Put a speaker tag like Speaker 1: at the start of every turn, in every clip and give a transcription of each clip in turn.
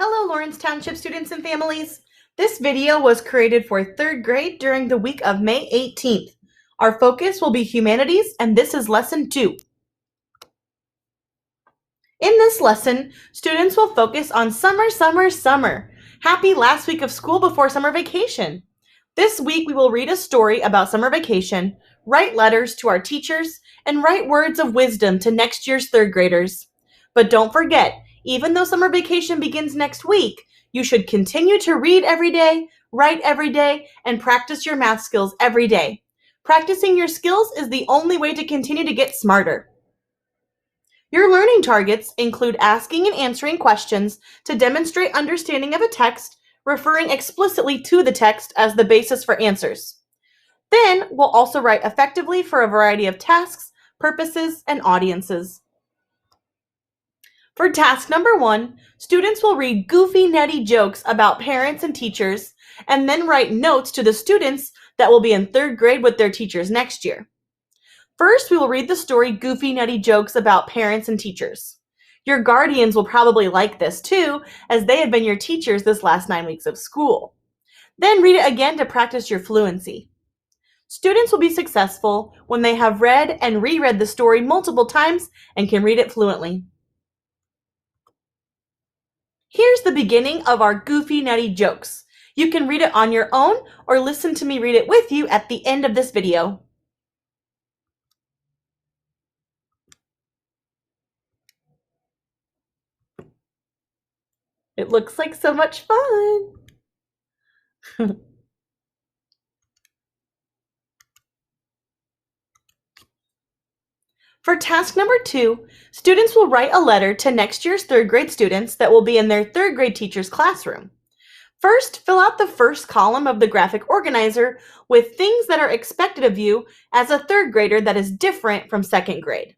Speaker 1: Hello, Lawrence Township students and families. This video was created for 3rd grade during the week of May 18th. Our focus will be Humanities, and this is Lesson 2. In this lesson, students will focus on summer, summer, summer. Happy last week of school before summer vacation. This week, we will read a story about summer vacation, write letters to our teachers, and write words of wisdom to next year's 3rd graders. But don't forget, even though summer vacation begins next week, you should continue to read every day, write every day, and practice your math skills every day. Practicing your skills is the only way to continue to get smarter. Your learning targets include asking and answering questions to demonstrate understanding of a text, referring explicitly to the text as the basis for answers. Then, we'll also write effectively for a variety of tasks, purposes, and audiences. For task number 1, students will read goofy, nutty jokes about parents and teachers, and then write notes to the students that will be in 3rd grade with their teachers next year. First, we will read the story Goofy, Nutty Jokes About Parents and Teachers. Your guardians will probably like this too, as they have been your teachers this last 9 weeks of school. Then read it again to practice your fluency. Students will be successful when they have read and reread the story multiple times and can read it fluently. Here's the beginning of our Goofy, Nutty Jokes. You can read it on your own or listen to me read it with you at the end of this video. It looks like so much fun. For task number 2, students will write a letter to next year's 3rd grade students that will be in their 3rd grade teacher's classroom. First, fill out the first column of the graphic organizer with things that are expected of you as a 3rd grader that is different from 2nd grade.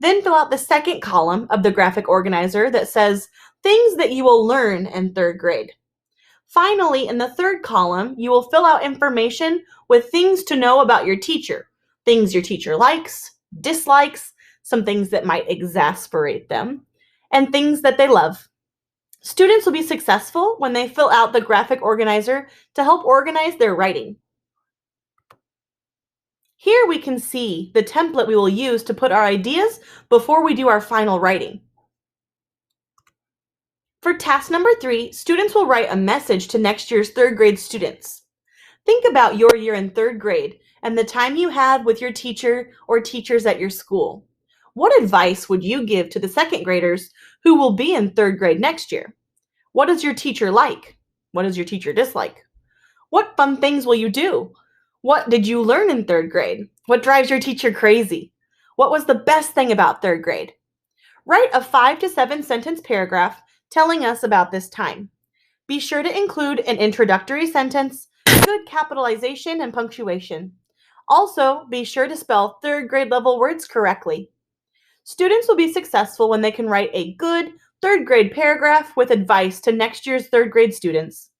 Speaker 1: Then fill out the second column of the graphic organizer that says things that you will learn in 3rd grade. Finally, in the 3rd column, you will fill out information with things to know about your teacher, things your teacher likes, dislikes, some things that might exasperate them, and things that they love. Students will be successful when they fill out the graphic organizer to help organize their writing. Here we can see the template we will use to put our ideas before we do our final writing. For task number 3, students will write a message to next year's 3rd grade students. Think about your year in 3rd grade and the time you had with your teacher or teachers at your school. What advice would you give to the 2nd graders who will be in 3rd grade next year? What does your teacher like? What does your teacher dislike? What fun things will you do? What did you learn in 3rd grade? What drives your teacher crazy? What was the best thing about 3rd grade? Write a 5 to 7 sentence paragraph telling us about this time. Be sure to include an introductory sentence, good capitalization and punctuation. Also, be sure to spell 3rd grade level words correctly. Students will be successful when they can write a good 3rd grade paragraph with advice to next year's 3rd grade students.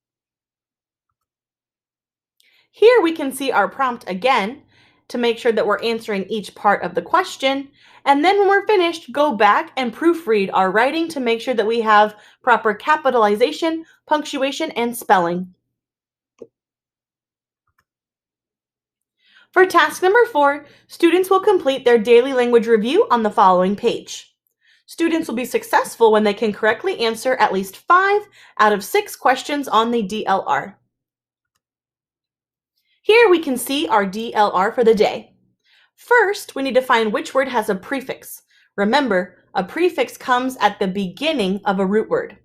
Speaker 1: Here we can see our prompt again to make sure that we're answering each part of the question. And then when we're finished, go back and proofread our writing to make sure that we have proper capitalization, punctuation, and spelling. For task number 4, students will complete their daily language review on the following page. Students will be successful when they can correctly answer at least 5 out of 6 questions on the DLR. Here we can see our DLR for the day. First, we need to find which word has a prefix. Remember, a prefix comes at the beginning of a root word.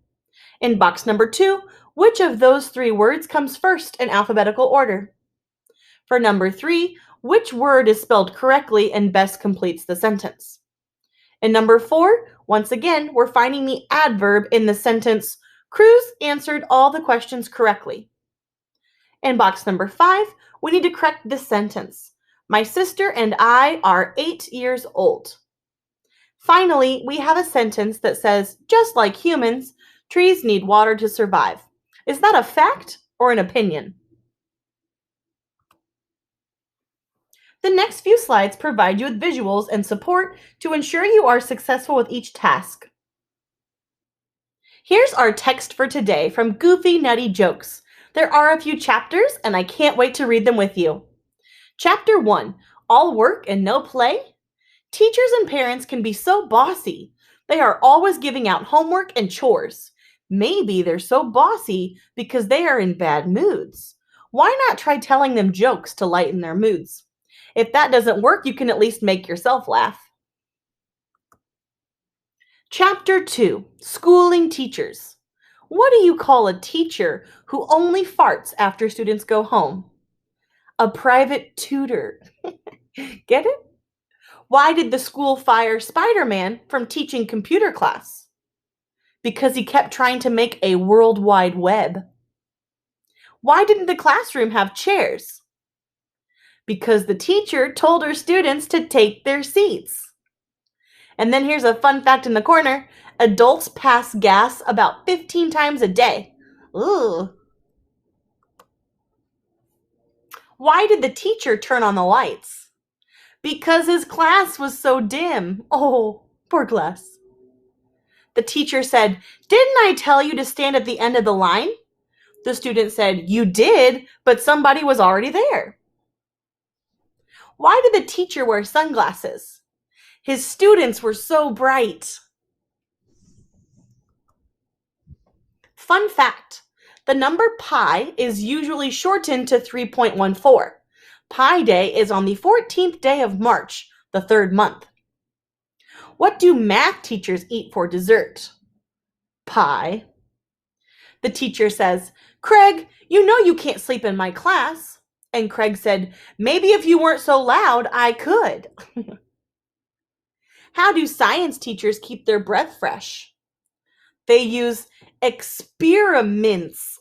Speaker 1: In box number 2, which of those 3 words comes first in alphabetical order? For number 3, which word is spelled correctly and best completes the sentence? In number 4, once again, we're finding the adverb in the sentence, Cruz answered all the questions correctly. In box number 5, we need to correct this sentence. My sister and I are 8 years old. Finally, we have a sentence that says, just like humans, trees need water to survive. Is that a fact or an opinion? The next few slides provide you with visuals and support to ensure you are successful with each task. Here's our text for today from Goofy Nutty Jokes. There are a few chapters, and I can't wait to read them with you. Chapter 1, All Work and No Play? Teachers and parents can be so bossy. They are always giving out homework and chores. Maybe they're so bossy because they are in bad moods. Why not try telling them jokes to lighten their moods? If that doesn't work, you can at least make yourself laugh. Chapter 2, Schooling Teachers. What do you call a teacher who only farts after students go home? A private tutor. Get it? Why did the school fire Spider-Man from teaching computer class? Because he kept trying to make a world wide web. Why didn't the classroom have chairs? Because the teacher told her students to take their seats. And then here's a fun fact in the corner. Adults pass gas about 15 times a day. Ooh. Why did the teacher turn on the lights? Because his class was so dim. Oh, poor class. The teacher said, "Didn't I tell you to stand at the end of the line?" The student said, "You did, but somebody was already there." Why did the teacher wear sunglasses? His students were so bright. Fun fact, the number pi is usually shortened to 3.14. Pi Day is on the 14th day of March, the third month. What do math teachers eat for dessert? Pie. The teacher says, "Craig, you know you can't sleep in my class." And Craig said, "Maybe if you weren't so loud, I could." How do science teachers keep their breath fresh? They use experiments.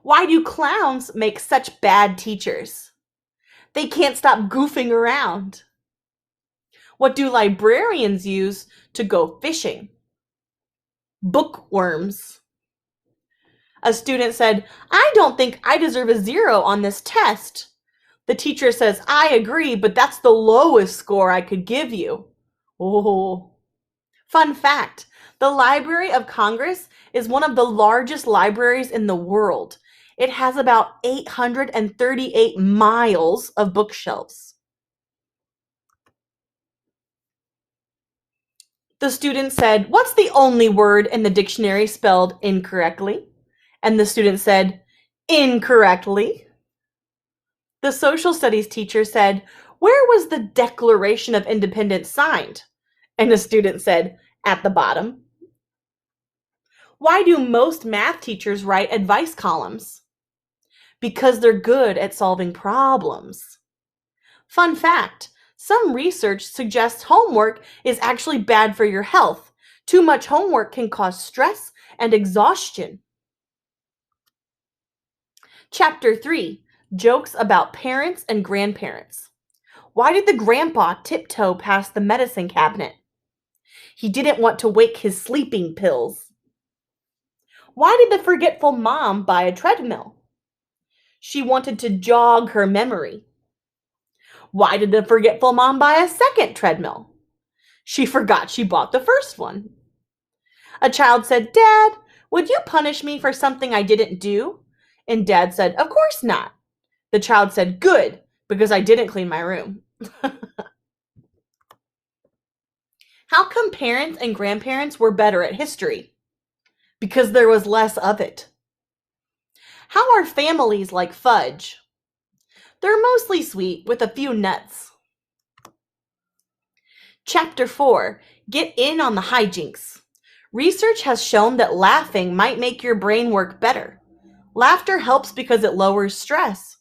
Speaker 1: Why do clowns make such bad teachers? They can't stop goofing around. What do librarians use to go fishing? Bookworms. A student said, "I don't think I deserve a 0 on this test." The teacher says, "I agree, but that's the lowest score I could give you." Oh. Fun fact, the Library of Congress is one of the largest libraries in the world. It has about 838 miles of bookshelves. The student said, "What's the only word in the dictionary spelled incorrectly?" And the student said, "Incorrectly." The social studies teacher said, "Where was the Declaration of Independence signed?" And the student said, "At the bottom." Why do most math teachers write advice columns? Because they're good at solving problems. Fun fact, some research suggests homework is actually bad for your health. Too much homework can cause stress and exhaustion. Chapter 3, Jokes about Parents and Grandparents. Why did the grandpa tiptoe past the medicine cabinet? He didn't want to wake his sleeping pills. Why did the forgetful mom buy a treadmill? She wanted to jog her memory. Why did the forgetful mom buy a second treadmill? She forgot she bought the first one. A child said, "Dad, would you punish me for something I didn't do?" And Dad said, "Of course not." The child said, "Good, because I didn't clean my room." How come parents and grandparents were better at history? Because there was less of it. How are families like fudge? They're mostly sweet with a few nuts. Chapter 4, Get in on the hijinks. Research has shown that laughing might make your brain work better. Laughter helps because it lowers stress.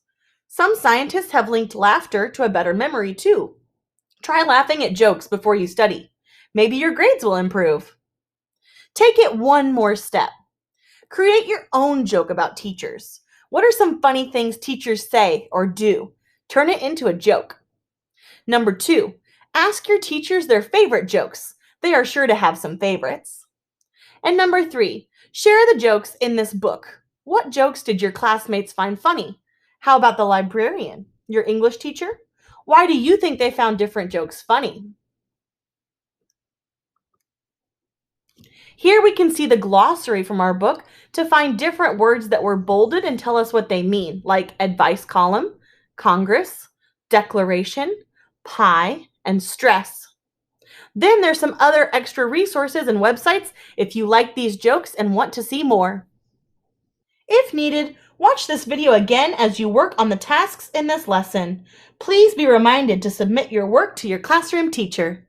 Speaker 1: Some scientists have linked laughter to a better memory too. Try laughing at jokes before you study. Maybe your grades will improve. Take it one more step. Create your own joke about teachers. What are some funny things teachers say or do? Turn it into a joke. Number 2, ask your teachers their favorite jokes. They are sure to have some favorites. And number 3, share the jokes in this book. What jokes did your classmates find funny? How about the librarian, your English teacher? Why do you think they found different jokes funny? Here we can see the glossary from our book to find different words that were bolded and tell us what they mean, like advice column, Congress, declaration, pie, and stress. Then there's some other extra resources and websites if you like these jokes and want to see more. If needed, watch this video again as you work on the tasks in this lesson. Please be reminded to submit your work to your classroom teacher.